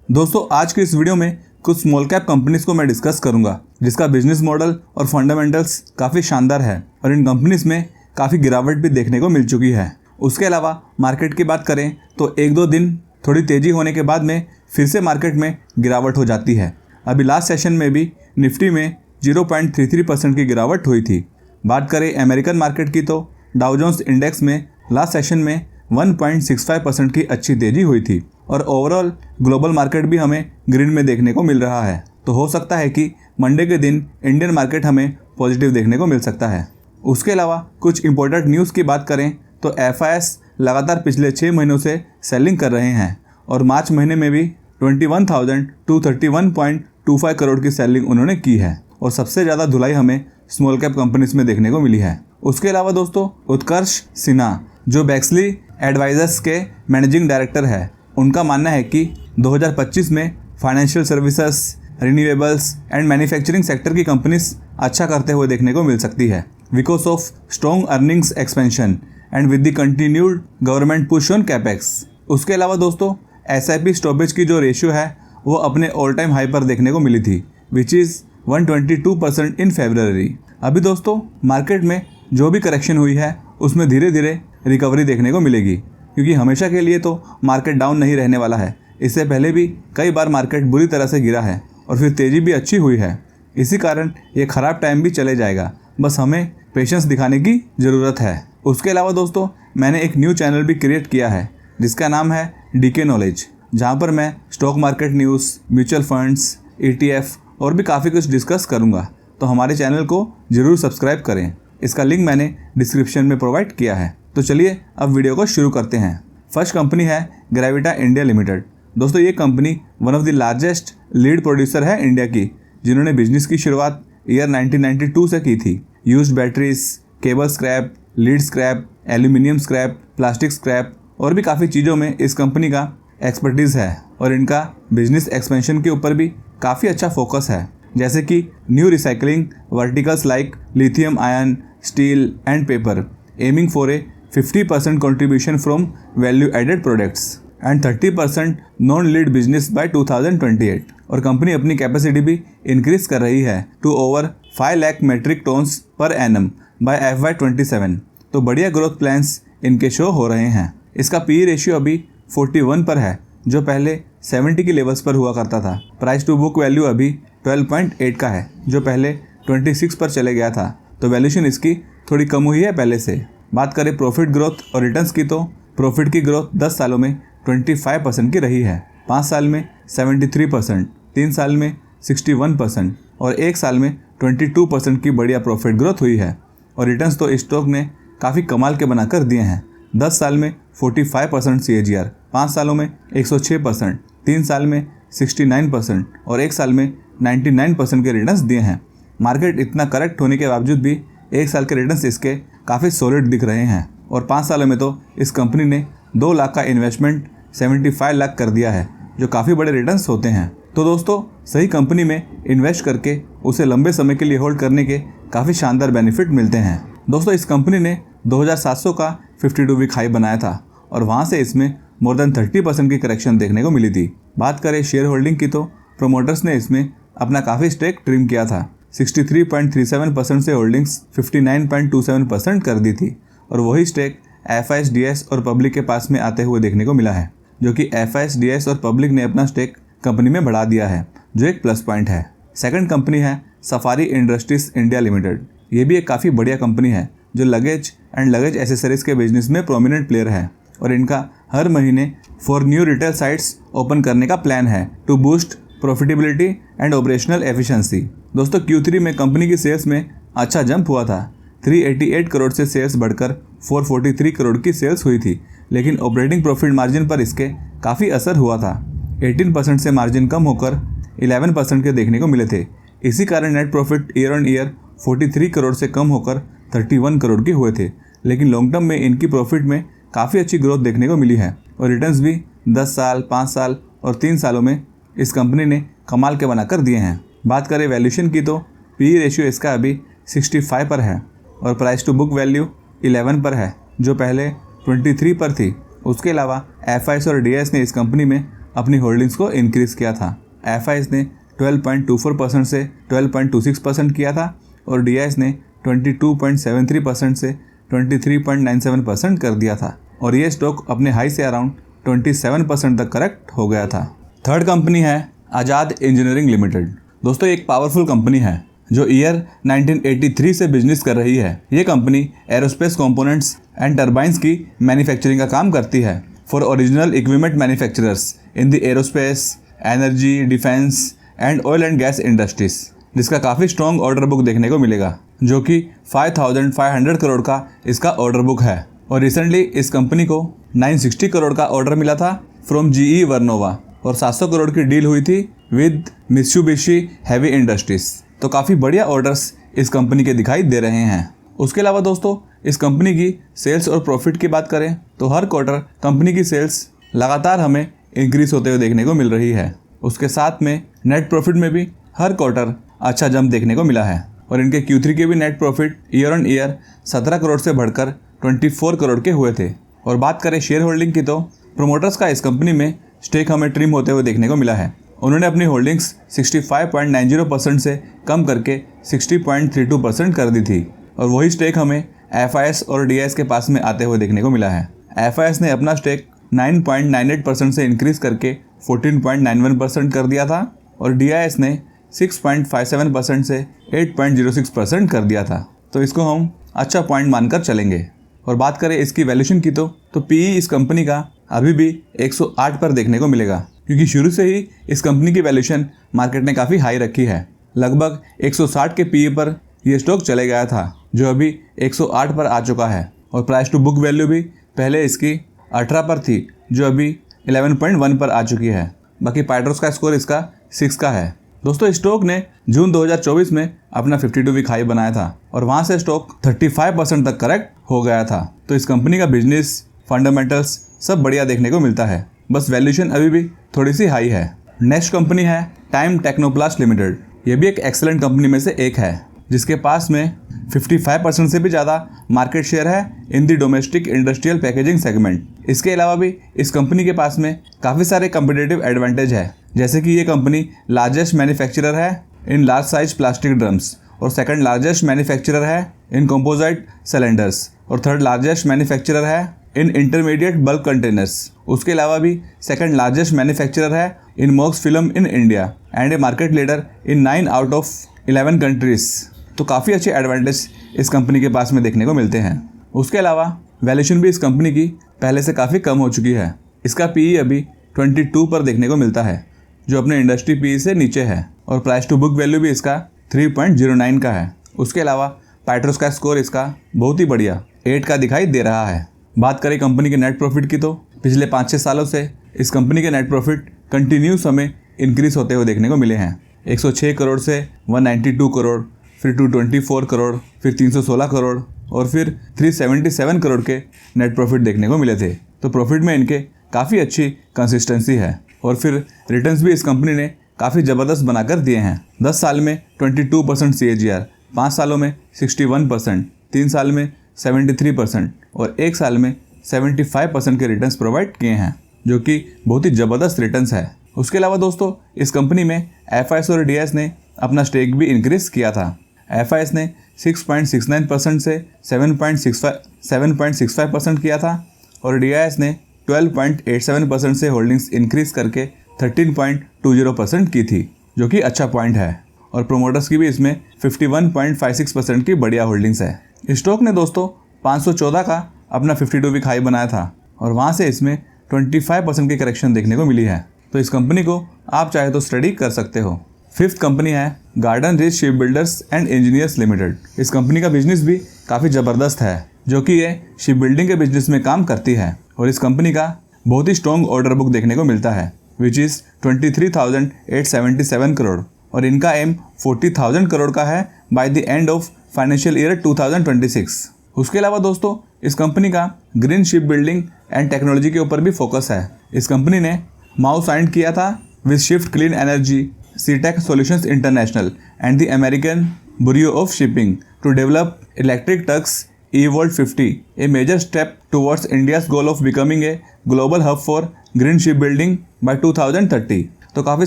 दोस्तों आज की इस वीडियो में कुछ स्मॉल कैप कंपनीज को मैं डिस्कस करूंगा जिसका बिजनेस मॉडल और फंडामेंटल्स काफ़ी शानदार है और इन कंपनीज में काफ़ी गिरावट भी देखने को मिल चुकी है। उसके अलावा मार्केट की बात करें तो एक दो दिन थोड़ी तेज़ी होने के बाद में फिर से मार्केट में गिरावट हो जाती है। अभी लास्ट सेशन में भी निफ्टी में 0.33% की गिरावट हुई थी। बात करें अमेरिकन मार्केट की तो डाउ जोन्स इंडेक्स में लास्ट सेशन में 1.65% की अच्छी तेज़ी हुई थी और ओवरऑल ग्लोबल मार्केट भी हमें ग्रीन में देखने को मिल रहा है। तो हो सकता है कि मंडे के दिन इंडियन मार्केट हमें पॉजिटिव देखने को मिल सकता है। उसके अलावा कुछ इंपॉर्टेंट न्यूज़ की बात करें तो FIS लगातार पिछले 6 महीनों से सेलिंग कर रहे हैं और मार्च महीने में भी 21,231.25 करोड़ की सेलिंग उन्होंने की है और सबसे ज़्यादा धुलाई हमें स्मॉल कैप कंपनीज में देखने को मिली है। उसके अलावा दोस्तों उत्कर्ष सिन्हा जो बैक्सली एडवाइजर्स के मैनेजिंग डायरेक्टर है, उनका मानना है कि 2025 में financial services, renewables and manufacturing sector की कंपनीज अच्छा करते हुए देखने को मिल सकती है because of strong earnings expansion and with the continued government push on capex. उसके अलावा दोस्तों SIP स्टॉपेज की जो रेशियो है वो अपने ऑल टाइम हाई पर देखने को मिली थी विच इज़ 122% इन February। अभी दोस्तों मार्केट में जो भी करेक्शन हुई है उसमें धीरे धीरे रिकवरी देखने को मिलेगी क्योंकि हमेशा के लिए तो मार्केट डाउन नहीं रहने वाला है। इससे पहले भी कई बार मार्केट बुरी तरह से गिरा है और फिर तेज़ी भी अच्छी हुई है। इसी कारण ये ख़राब टाइम भी चले जाएगा, बस हमें पेशेंस दिखाने की ज़रूरत है। उसके अलावा दोस्तों मैंने एक न्यू चैनल भी क्रिएट किया है जिसका नाम है DK नॉलेज, जहाँ पर मैं stock market news, mutual funds, ETF और भी काफ़ी कुछ डिस्कस करूँगा। तो हमारे चैनल को ज़रूर सब्सक्राइब करें। इसका लिंक मैंने डिस्क्रिप्शन में प्रोवाइड किया है। तो चलिए अब वीडियो को शुरू करते हैं। फर्स्ट कंपनी है ग्रेविटा इंडिया लिमिटेड। दोस्तों ये company one of the largest lead producer है इंडिया की, जिन्होंने बिजनेस की शुरुआत ईयर 1992 से की थी। Used batteries, cable scrap, lead scrap, aluminium scrap, plastic scrap और भी काफ़ी चीज़ों में इस कंपनी का एक्सपर्टीज़ है और इनका बिजनेस एक्सपेंशन के ऊपर भी काफ़ी अच्छा फोकस है, जैसे कि new recycling verticals like lithium ion, steel and paper, aiming for a 50% contribution from value added products and 30% non lead business by 2028। और कंपनी अपनी कैपेसिटी भी इंक्रीज कर रही है to over 5 lakh metric tons per annum by FY27। तो बढ़िया growth plans इनके show हो रहे हैं। इसका PE रेशियो अभी 41 पर है जो पहले 70 की लेवल्स पर हुआ करता था। प्राइस टू बुक वैल्यू अभी 12.8 का है जो पहले 26 पर चले गया था। तो वैल्यूशन इसकी थोड़ी कम हुई है पहले से। बात करें प्रॉफिट ग्रोथ और रिटर्न्स की तो प्रॉफिट की ग्रोथ 10 सालों में 25% की रही है, 5 साल में 73%, 3 साल में 61% और 1 साल में 22% की बढ़िया प्रॉफिट ग्रोथ हुई है। और रिटर्न्स तो स्टॉक ने काफ़ी कमाल के बनाकर दिए हैं। 10 साल में 45% CAGR, 5 सालों में 106%, 3 साल में 69% और 1 साल में 99% के रिटर्न्स दिए हैं। मार्केट इतना करेक्ट होने के बावजूद भी 1 साल के रिटर्न्स इसके काफ़ी सॉलिड दिख रहे हैं और 5 सालों में तो इस कंपनी ने 2 लाख का इन्वेस्टमेंट 75 लाख कर दिया है जो काफ़ी बड़े रिटर्न्स होते हैं। तो दोस्तों सही कंपनी में इन्वेस्ट करके उसे लंबे समय के लिए होल्ड करने के काफ़ी शानदार बेनिफिट मिलते हैं। दोस्तों इस कंपनी ने 2700 का 52 वीक हाई बनाया था और वहाँ से इसमें मोर देन 30% की करेक्शन देखने को मिली थी। बात करें शेयर होल्डिंग की तो प्रोमोटर्स ने इसमें अपना काफ़ी स्टेक ट्रिम किया था। 63.37% से होल्डिंग्स 59.27% कर दी थी और वही स्टेक FIS, DS और पब्लिक के पास में आते हुए देखने को मिला है, जो कि FIS, DS और पब्लिक ने अपना स्टेक कंपनी में बढ़ा दिया है जो एक प्लस पॉइंट है। सेकंड कंपनी है सफारी इंडस्ट्रीज इंडिया लिमिटेड। ये भी एक काफ़ी बढ़िया कंपनी है जो लगेज एंड लगेज एसेसरीज के बिजनेस में प्रोमिनेंट प्लेयर है और इनका हर महीने 4 न्यू रिटेल साइट्स ओपन करने का प्लान है to boost profitability and operational efficiency. दोस्तों Q3 में कंपनी की सेल्स में अच्छा जंप हुआ था। 388 करोड़ से सेल्स बढ़कर 443 करोड़ की सेल्स हुई थी, लेकिन ऑपरेटिंग प्रॉफिट मार्जिन पर इसके काफ़ी असर हुआ था। 18% से मार्जिन कम होकर 11% के देखने को मिले थे। इसी कारण net profit year on year 43 crore से कम होकर 31 करोड़ के हुए थे, लेकिन लॉन्ग टर्म में इनकी प्रॉफिट में काफ़ी अच्छी ग्रोथ देखने को मिली है और रिटर्न्स भी 10 साल, 5 साल और 3 सालों में इस कंपनी ने कमाल के बनाकर दिए हैं। बात करें वैल्यूशन की तो PE रेशियो इसका अभी 65 पर है और प्राइस टू बुक वैल्यू 11 पर है जो पहले 23 पर थी। उसके अलावा FIS और DS ने इस कंपनी में अपनी होल्डिंग्स को इंक्रीज किया था। FIS ने 12.24% से 12.26% किया था और DIS ने 22.73% से 23.97% कर दिया था और ये स्टॉक अपने हाई से अराउंड 27% तक करेक्ट हो गया था। थर्ड कंपनी है आज़ाद इंजीनियरिंग लिमिटेड। दोस्तों एक पावरफुल कंपनी है जो ईयर 1983 से बिजनेस कर रही है। ये company aerospace components and turbines की मैन्युफैक्चरिंग का काम करती है for original equipment manufacturers in the aerospace, energy, defence and oil and gas industries, जिसका काफ़ी स्ट्रॉन्ग ऑर्डर बुक देखने को मिलेगा जो कि 5,500 करोड़ का इसका ऑर्डर बुक है। और रिसेंटली इस कंपनी को 960 करोड़ का ऑर्डर मिला था फ्रॉम GE वर्नोवा और 700 करोड़ की डील हुई थी विद मित्सुबिशी हेवी इंडस्ट्रीज। तो काफ़ी बढ़िया ऑर्डर्स इस कंपनी के दिखाई दे रहे हैं। उसके अलावा दोस्तों इस कंपनी की सेल्स और प्रॉफिट की बात करें तो हर क्वार्टर कंपनी की सेल्स लगातार हमें इंक्रीज होते हुए देखने को मिल रही है। उसके साथ में नेट प्रॉफिट में भी हर क्वार्टर अच्छा जंप देखने को मिला है और इनके Q3 के भी net profit year on year 17 crore से बढ़कर 24 करोड़ के हुए थे। और बात करें शेयर होल्डिंग की तो प्रोमोटर्स का इस कंपनी में स्टेक हमें ट्रिम होते हुए देखने को मिला है। उन्होंने अपनी होल्डिंग्स 65.90% से कम करके 60.32% कर दी थी और वही स्टेक हमें FIS और DIS के पास में आते हुए देखने को मिला है। FIS ने अपना स्टेक 9.98% से इंक्रीज करके 14.91% कर दिया था और DIS ने 6.57% से 8.06% कर दिया था। तो इसको हम अच्छा पॉइंट मानकर चलेंगे। और बात करें इसकी वैल्यूशन की तो PE इस कंपनी का अभी भी 108 पर देखने को मिलेगा क्योंकि शुरू से ही इस कंपनी की वैल्यूशन मार्केट ने काफ़ी हाई रखी है। लगभग 160 के PE पर यह स्टॉक चले गया था जो अभी 108 पर आ चुका है और प्राइस टू बुक वैल्यू भी पहले इसकी 18 पर थी जो अभी 11.1 पर आ चुकी है। बाकी पाइट्रोस का स्कोर इसका 6 का है। दोस्तों स्टॉक ने जून 2024 में अपना 52 वीक हाई बनाया था और वहां से स्टॉक 35% तक करेक्ट हो गया था। तो इस कंपनी का बिजनेस फंडामेंटल्स सब बढ़िया देखने को मिलता है, बस वैल्यूशन अभी भी थोड़ी सी हाई है। नेक्स्ट कंपनी है टाइम टेक्नोप्लास्ट लिमिटेड। ये भी एक एक्सेलेंट कंपनी में से एक है जिसके पास में 55% से भी ज़्यादा मार्केट शेयर है इन दी डोमेस्टिक इंडस्ट्रियल पैकेजिंग सेगमेंट। इसके अलावा भी इस कंपनी के पास में काफ़ी सारे कम्पिटिटिव एडवांटेज है, जैसे कि ये कंपनी लार्जेस्ट मैन्युफैक्चरर है in large size plastic drums और सेकंड लार्जेस्ट मैन्युफैक्चरर है इन कंपोजिट सिलेंडर्स और थर्ड लार्जेस्ट मैन्युफैक्चरर है इन इंटरमीडिएट बल्क कंटेनर्स। उसके अलावा भी सेकंड लार्जेस्ट मैन्युफैक्चरर है in mocks film in India and a market leader in 9 out of 11 countries. तो काफ़ी अच्छे एडवांटेज इस कंपनी के पास में देखने को मिलते हैं। उसके अलावा वैल्यूशन भी इस कंपनी की पहले से काफ़ी कम हो चुकी है। इसका PE अभी 22 पर देखने को मिलता है जो अपने इंडस्ट्री PE से नीचे है और प्राइस टू बुक वैल्यू भी इसका 3.09 का है। उसके अलावा पाइट्रोस का स्कोर इसका बहुत ही बढ़िया 8 का दिखाई दे रहा है। बात करें कंपनी के नेट प्रॉफिट की तो पिछले 5-6 सालों से इस कंपनी के नेट प्रॉफिट कंटिन्यूस हमें इंक्रीज होते हुए देखने को मिले हैं। 106 करोड़ से 192 करोड़, फिर 224 करोड़, फिर 316 करोड़ और फिर 377 करोड़ के नेट प्रॉफिट देखने को मिले थे। तो प्रॉफिट में इनके काफ़ी अच्छी कंसिस्टेंसी है और फिर रिटर्न्स भी इस कंपनी ने काफ़ी ज़बरदस्त बनाकर दिए हैं। 10 साल में 22% CAGR, 5 सालों में 61%, 3 साल में 73% और 1 साल में 75% के रिटर्न्स प्रोवाइड किए हैं, जो कि बहुत ही ज़बरदस्त रिटर्न्स है। उसके अलावा दोस्तों इस कंपनी में FIS और DIS ने अपना स्टेक भी इंक्रीज किया था। FIS ने 6.69% से 7.65% किया था और DIS ने 12.87% से होल्डिंग्स इंक्रीज करके 13.20% की थी, जो कि अच्छा पॉइंट है। और प्रोमोटर्स की भी इसमें 51.56% की बढ़िया होल्डिंग्स है। स्टॉक ने दोस्तों 514 का अपना 52 वीक हाई बनाया था और वहाँ से इसमें 25% की करेक्शन देखने को मिली है। तो इस कंपनी को आप चाहे तो स्टडी कर सकते हो। फिफ्थ कंपनी है garden rich ship builders and engineers limited. इस कंपनी का बिजनेस भी काफ़ी ज़बरदस्त है, जो कि ये शिप बिल्डिंग के बिजनेस में काम करती है और इस कंपनी का बहुत ही स्ट्रॉन्ग ऑर्डर बुक देखने को मिलता है, विच इज़ 23,877 करोड़ और इनका एम 40,000 करोड़ का है by the end of financial year 2026। उसके अलावा दोस्तों इस कंपनी का green ship building and technology के ऊपर भी फोकस है। इस कंपनी ने माउ साइन किया था with Shift Clean Energy, Seatech Solutions International and the American Bureau of Shipping to develop electric tugs eVolt 50, a major step towards India's goal of becoming a global hub for green shipbuilding by 2030। तो काफ़ी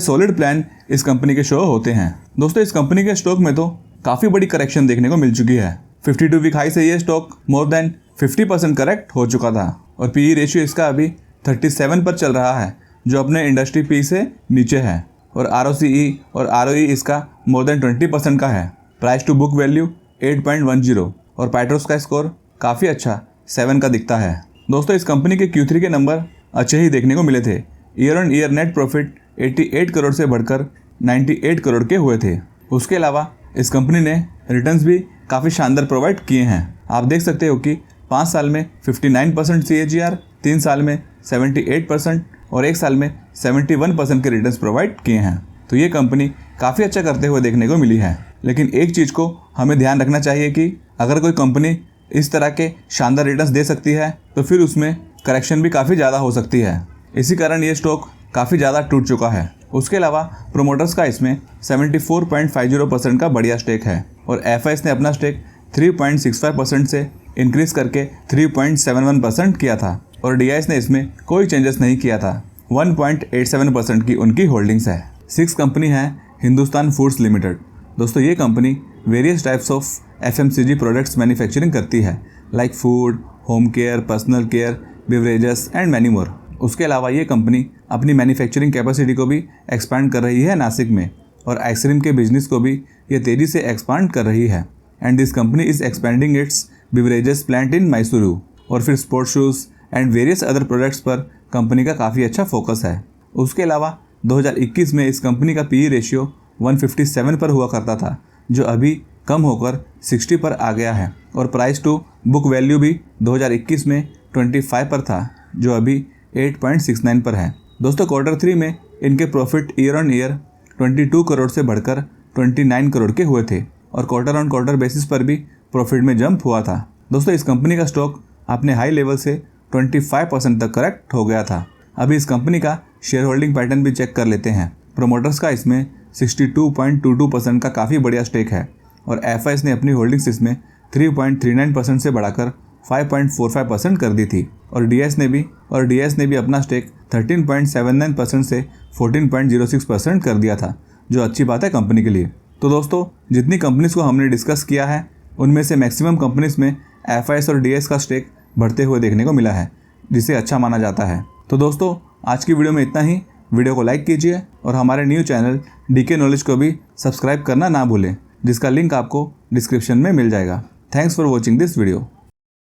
solid plan इस कंपनी के show होते हैं। दोस्तों इस कंपनी के स्टॉक में तो काफ़ी बड़ी करेक्शन देखने को मिल चुकी है। 52 वीक हाई से ये स्टॉक मोर देन 50% करेक्ट हो चुका था और पीई रेशियो इसका अभी 37 पर चल रहा है, जो अपने इंडस्ट्री पी से नीचे है। और ROCE और ROE इसका मोर देन 20% का है। प्राइस टू बुक वैल्यू 8.10 और पैट्रोस का स्कोर काफ़ी अच्छा 7 का दिखता है। दोस्तों इस कंपनी के Q3 के नंबर अच्छे ही देखने को मिले थे। Year on year net profit 88 crore से बढ़कर 98 करोड़ के हुए थे। उसके अलावा इस कंपनी ने रिटर्न्स भी काफ़ी शानदार प्रोवाइड किए हैं। आप देख सकते हो कि 5 साल में 59% CAGR, 3 साल में 78% और 1 साल में 71% के रिटर्न्स प्रोवाइड किए हैं। तो ये कंपनी काफ़ी अच्छा करते हुए देखने को मिली है। लेकिन एक चीज़ को हमें ध्यान रखना चाहिए कि अगर कोई कंपनी इस तरह के शानदार रिटर्न्स दे सकती है तो फिर उसमें करेक्शन भी काफ़ी ज़्यादा हो सकती है। इसी कारण ये स्टॉक काफ़ी ज़्यादा टूट चुका है। उसके अलावा प्रोमोटर्स का इसमें 74.50% का बढ़िया स्टेक है और FIS ने अपना स्टेक 3.65% से इंक्रीज करके 3.71% किया था और DIS ने इसमें कोई चेंजेस नहीं किया था। 1.87% की उनकी होल्डिंग्स है। 6 कंपनी है हिंदुस्तान फूड्स लिमिटेड। दोस्तों ये company various types of FMCG products manufacturing करती है, like food, home care, personal care, beverages and many more. उसके अलावा ये कंपनी अपनी मैन्युफैक्चरिंग कैपेसिटी को भी एक्सपांड कर रही है नासिक में और आइसक्रीम के बिजनेस को भी ये तेज़ी से एक्सपांड कर रही है। And this company is expanding it's beverages plant in Mysuru. और फिर sports shoes and various other products पर कंपनी का काफ़ी अच्छा फोकस है। उसके अलावा 2021 में इस कंपनी का PE रेशियो 157 पर हुआ करता था, जो अभी कम होकर 60 पर आ गया है और प्राइस टू बुक वैल्यू भी 2021 में 25 पर था, जो अभी 8.69 पर है। दोस्तों Q3 में इनके profit year on year 22 crore से बढ़कर 29 करोड़ के हुए थे और क्वार्टर ऑन क्वार्टर बेसिस पर भी प्रॉफिट में जंप हुआ था। दोस्तों इस कंपनी का स्टॉक अपने हाई लेवल से 25% तक करेक्ट हो गया था। अभी इस कंपनी का शेयर होल्डिंग पैटर्न भी चेक कर लेते हैं। प्रोमोटर्स का इसमें 62.22% का काफ़ी बढ़िया स्टेक है और FIS ने अपनी होल्डिंग्स इसमें 3.39% से बढ़ाकर 5.45% कर दी थी और DIS ने भी अपना स्टेक 13.79% से 14.06% कर दिया था, जो अच्छी बात है कंपनी के लिए। तो दोस्तों जितनी कंपनीज को हमने डिस्कस किया है उनमें से मैक्सिमम कंपनीज में FIS और DIS का स्टेक बढ़ते हुए देखने को मिला है, जिसे अच्छा माना जाता है। तो दोस्तों आज की वीडियो में इतना ही। वीडियो को लाइक कीजिए और हमारे न्यू चैनल DK नॉलेज को भी सब्सक्राइब करना ना भूलें, जिसका लिंक आपको डिस्क्रिप्शन में मिल जाएगा। Thanks for watching this video.